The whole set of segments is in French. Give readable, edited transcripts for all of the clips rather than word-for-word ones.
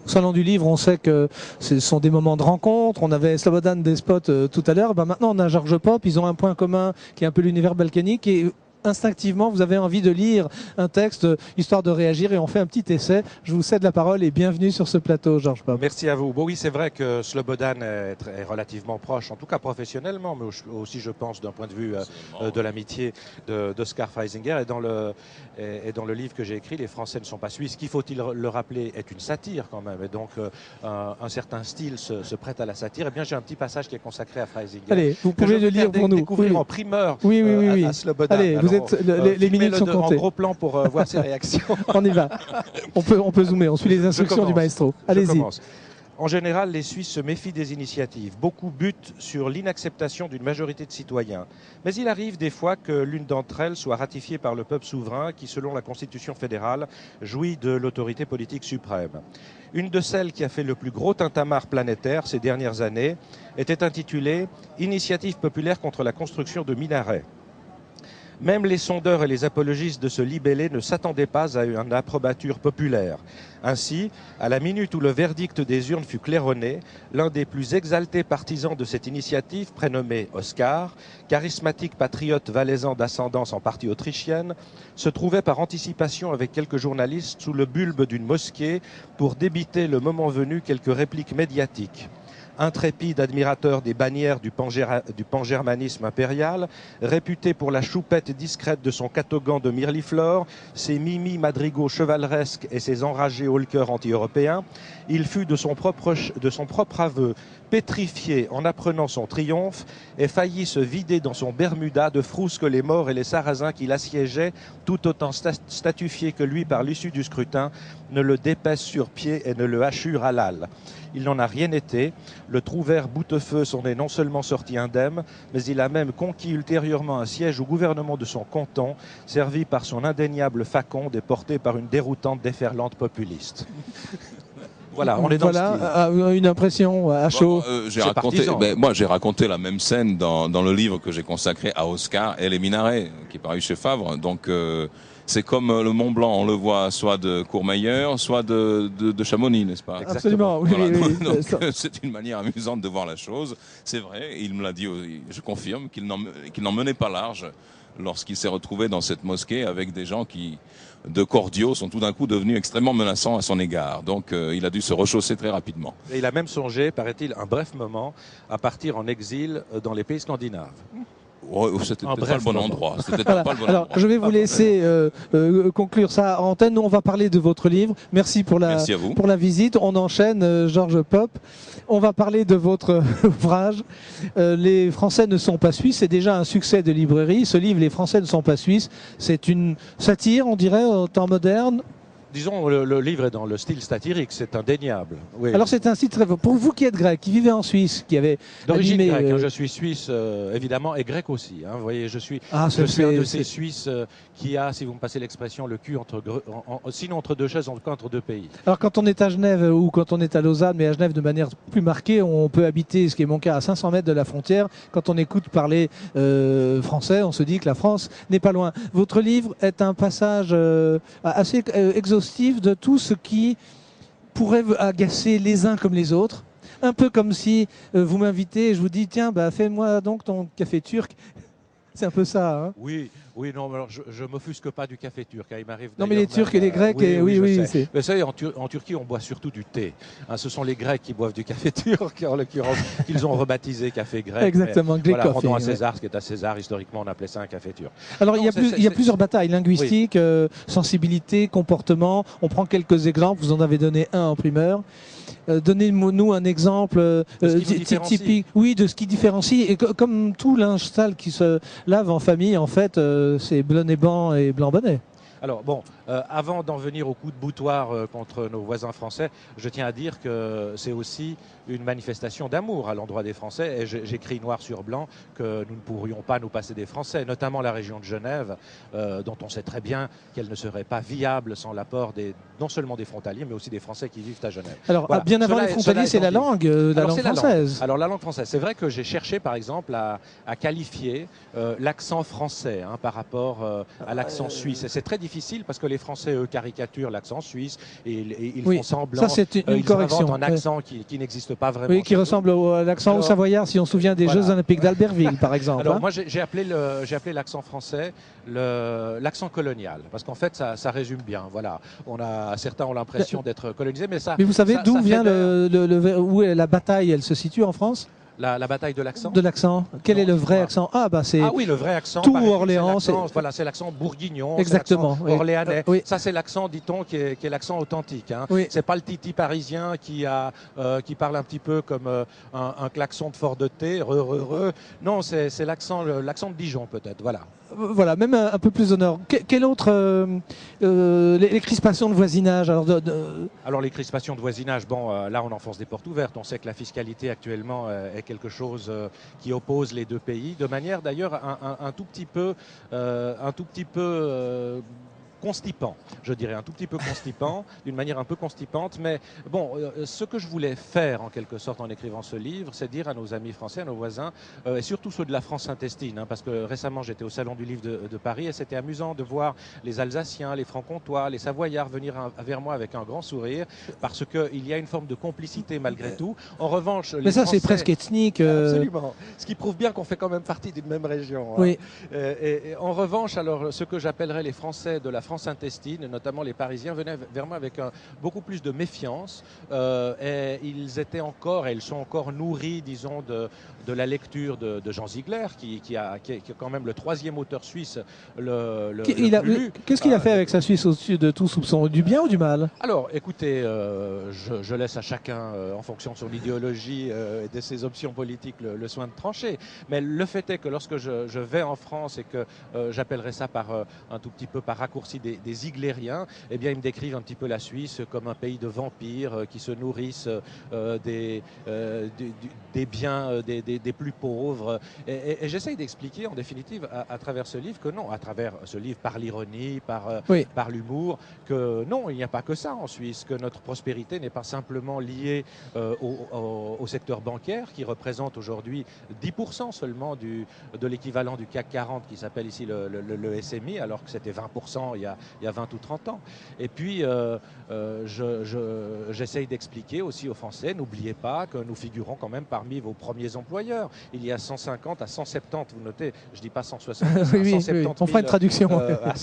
Au Salon du Livre, on sait que ce sont des moments de rencontre. On avait Slobodan Despot tout à l'heure. Maintenant, on a George Pop. Ils ont un point commun qui est un peu l'univers balkanique. Et instinctivement, vous avez envie de lire un texte, histoire de réagir. Et on fait un petit essai. Je vous cède la parole et bienvenue sur ce plateau, George Pop. Merci à vous. Bon, oui, c'est vrai que Slobodan est relativement proche, en tout cas professionnellement, mais aussi, je pense, d'un point de vue de l'amitié d'Oscar Freisinger. Et dans le livre que j'ai écrit, Les Français ne sont pas suisses, qui, faut-il le rappeler, est une satire quand même. Et donc, un certain style se prête à la satire. Eh bien, j'ai un petit passage qui est consacré à Freisinger. Allez, vous pouvez le lire pour nous. Découvrir en primeur à Slobodan. Allez, alors, les minutes sont comptées. En gros plan pour voir ses réactions. On y va. On peut zoomer. On suit les instructions du maestro. Allez-y. En général, les Suisses se méfient des initiatives. Beaucoup butent sur l'inacceptation d'une majorité de citoyens. Mais il arrive des fois que l'une d'entre elles soit ratifiée par le peuple souverain qui, selon la Constitution fédérale, jouit de l'autorité politique suprême. Une de celles qui a fait le plus gros tintamarre planétaire ces dernières années était intitulée « Initiative populaire contre la construction de minarets ». Même les sondeurs et les apologistes de ce libellé ne s'attendaient pas à une approbature populaire. Ainsi, à la minute où le verdict des urnes fut claironné, l'un des plus exaltés partisans de cette initiative, prénommé Oscar, charismatique patriote valaisan d'ascendance en partie autrichienne, se trouvait par anticipation avec quelques journalistes sous le bulbe d'une mosquée pour débiter le moment venu quelques répliques médiatiques. Intrépide admirateur des bannières du pangermanisme impérial, réputé pour la choupette discrète de son catogan de mirliflore, ses mimi madrigaux chevaleresques et ses enragés haut le cœur anti-européens, il fut de son propre aveu pétrifié en apprenant son triomphe et faillit se vider dans son Bermuda de frousses que les morts et les sarrasins qui l'assiégeaient, tout autant statufiés que lui par l'issue du scrutin, ne le dépècent sur pied et ne le hachurent à l'âle. Il n'en a rien été. Le Trouvert Boutefeu s'en est non seulement sorti indemne, mais il a même conquis ultérieurement un siège au gouvernement de son canton, servi par son indéniable faconde et porté par une déroutante déferlante populiste. Voilà, on est dans le style. Une impression à chaud. Moi, j'ai raconté la même scène dans le livre que j'ai consacré à Oscar et les minarets, qui est paru chez Favre. Donc, c'est comme le Mont Blanc, on le voit soit de Courmayeur, soit de Chamonix, n'est-ce pas? Absolument, oui. Voilà. Oui. Donc, c'est une manière amusante de voir la chose. C'est vrai, il me l'a dit, je confirme, qu'il n'en menait pas large lorsqu'il s'est retrouvé dans cette mosquée avec des gens qui, de cordiaux, sont tout d'un coup devenus extrêmement menaçants à son égard. Donc il a dû se rechausser très rapidement. Et il a même songé, paraît-il, un bref moment, à partir en exil dans les pays scandinaves. C'était peut-être pas le bon endroit. Alors, je vais vous laisser conclure ça en antenne. Nous, on va parler de votre livre. Merci pour la visite. On enchaîne, George Pop. On va parler de votre ouvrage. Les Français ne sont pas suisses. C'est déjà un succès de librairie. Ce livre, Les Français ne sont pas suisses, c'est une satire, on dirait, au temps moderne. Disons, le livre est dans le style satirique, c'est indéniable. Oui. Alors c'est un style très... Pour vous qui êtes grec, qui vivez en Suisse, qui avez d'origine grecque, je suis suisse évidemment et grec aussi. Vous voyez, je suis un de ces Suisses qui a, si vous me passez l'expression, le cul sinon entre deux chaises, en tout cas entre deux pays. Alors quand on est à Genève ou quand on est à Lausanne, mais à Genève de manière plus marquée, on peut habiter, ce qui est mon cas, à 500 mètres de la frontière. Quand on écoute parler français, on se dit que la France n'est pas loin. Votre livre est un passage assez exhaustif de tout ce qui pourrait agacer les uns comme les autres. Un peu comme si vous m'invitez et je vous dis tiens, fais-moi donc ton café turc. C'est un peu ça. Hein. Oui, non, alors je m'offusque pas du café turc. Il m'arrive. Non, mais les Turcs et les Grecs, oui. Mais vous savez, en Turquie, on boit surtout du thé. Ce sont les Grecs qui boivent du café turc, en l'occurrence, qu'ils ont rebaptisé café grec. Exactement, Greek coffee. Rendons à César, ce qui est à César. Historiquement, on appelait ça un café turc. Alors, il y a plusieurs batailles linguistiques, sensibilité, comportement. On prend quelques exemples. Vous en avez donné un en primeur. Donnez-nous un exemple typique, de ce qui différencie. Et comme tout linge sale qui se lave en famille, en fait, c'est blanc et blanc bonnet. Alors bon, avant d'en venir au coup de boutoir contre nos voisins français, je tiens à dire que c'est aussi une manifestation d'amour à l'endroit des Français. Et j'écris noir sur blanc que nous ne pourrions pas nous passer des Français, notamment la région de Genève, dont on sait très bien qu'elle ne serait pas viable sans l'apport non seulement des frontaliers, mais aussi des Français qui vivent à Genève. Alors, voilà. Bien avant les frontaliers, c'est la langue française. Alors, la langue française. C'est vrai que j'ai cherché, par exemple, à qualifier l'accent français par rapport à l'accent suisse. Et c'est très difficile difficile parce que les Français, eux, caricaturent l'accent suisse et ils Oui, font semblant. ça c'est une ils correction. inventent un accent qui n'existe pas vraiment. Oui, qui chez nous. ressemble à l'accent Alors, au Savoyard, si on se souvient des voilà. Jeux Olympiques d'Albertville, par exemple. Alors hein. moi j'ai appelé l'accent français l'accent colonial parce qu'en fait ça résume bien. Voilà, certains ont l'impression d'être colonisés, mais ça. Mais vous savez d'où vient fédère. où est la bataille? Elle se situe en France? La bataille de l'accent. De l'accent. Quel Non, est le vrai dites-moi. accent? Ah bah c'est. Ah oui, le vrai accent. tout par exemple, Orléans, voilà, c'est l'accent bourguignon. Exactement, c'est l'accent oui. orléanais. Oui. Ça, c'est l'accent, dit-on, qui est l'accent authentique. Hein. Oui. C'est pas le titi parisien qui parle un petit peu comme un klaxon de fort de thé. Non, c'est l'accent de Dijon peut-être. Voilà. Voilà, même un peu plus au nord. Quel autre les crispations de voisinage Alors les crispations de voisinage, bon, là on enfonce des portes ouvertes. On sait que la fiscalité actuellement est quelque chose qui oppose les deux pays, de manière d'ailleurs un tout petit peu constipant, je dirais, un tout petit peu constipant, d'une manière un peu constipante. Mais bon, ce que je voulais faire en quelque sorte en écrivant ce livre, c'est dire à nos amis français, à nos voisins, et surtout ceux de la France intestine, hein, parce que récemment j'étais au Salon du Livre de Paris et c'était amusant de voir les Alsaciens, les Francs-Comtois, les Savoyards venir vers moi avec un grand sourire, parce qu'il y a une forme de complicité malgré tout. En revanche, mais ça Français, c'est presque ethnique. Absolument. Ce qui prouve bien qu'on fait quand même partie d'une même région. Hein. Oui. Et en revanche, alors ce que j'appellerais les Français de la France intestine, notamment les Parisiens, venaient vers moi avec beaucoup plus de méfiance. Et ils étaient encore, et ils sont encore nourris, disons, de la lecture de Jean Ziegler, qui est quand même le 3e auteur suisse le plus lu. Qu'est-ce qu'il a fait avec sa Suisse au-dessus de tout soupçon? Du bien ou du mal? Alors, écoutez, je laisse à chacun, en fonction de son idéologie et de ses options politiques, le soin de trancher. Mais le fait est que lorsque je vais en France et que j'appellerais ça un tout petit peu par raccourci des Ziglériens, eh bien, ils me décrivent un petit peu la Suisse comme un pays de vampires qui se nourrissent des biens des plus pauvres. Et j'essaye d'expliquer, en définitive, à travers ce livre, que non, à travers ce livre, par l'ironie, par l'humour, que non, il n'y a pas que ça en Suisse, que notre prospérité n'est pas simplement liée au secteur bancaire, qui représente aujourd'hui 10% seulement de l'équivalent du CAC 40, qui s'appelle ici le SMI, alors que c'était 20% il y a 20 ou 30 ans. Et puis, j'essaye d'expliquer aussi aux Français, n'oubliez pas que nous figurons quand même parmi vos premiers employeurs. Il y a 150 à 170, vous notez, je ne dis pas 160, oui, 170 000, on fera une traduction. à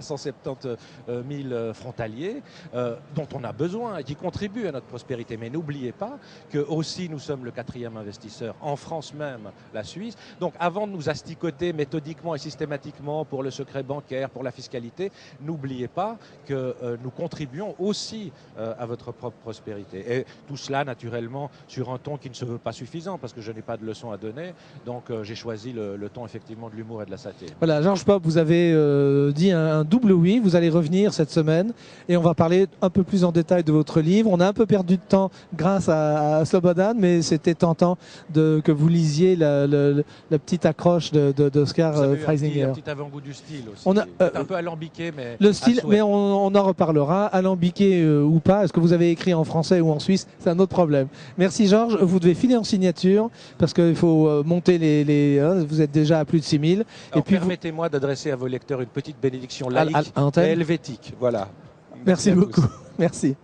170 000 frontaliers dont on a besoin et qui contribuent à notre prospérité. Mais n'oubliez pas que aussi nous sommes le 4e investisseur en France même, la Suisse. Donc avant de nous asticoter méthodiquement et systématiquement pour le secret bancaire, pour la fiscalité, n'oubliez pas que nous contribuons aussi à votre propre prospérité. Et tout cela, naturellement, sur un ton qui ne se veut pas suffisant, parce que je n'ai pas de leçons à donner. Donc j'ai choisi le ton, effectivement, de l'humour et de la satire. Voilà, Georges Popp, vous avez dit un double oui. Vous allez revenir cette semaine et on va parler un peu plus en détail de votre livre. On a un peu perdu de temps grâce à Slobodan, mais c'était tentant que vous lisiez la petite accroche d'Oscar Freisinger. Un petit avant-goût du style aussi. Un peu alambiqué, mais le style, mais on en reparlera. Alambiqué ou pas, est-ce que vous avez écrit en français ou en suisse? C'est un autre problème. Merci Georges. Vous devez filer en signature parce qu'il faut monter vous êtes déjà à plus de 6000. Et puis permettez-moi d'adresser à vos lecteurs une petite bénédiction laïque et helvétique. Voilà. Merci beaucoup. Merci.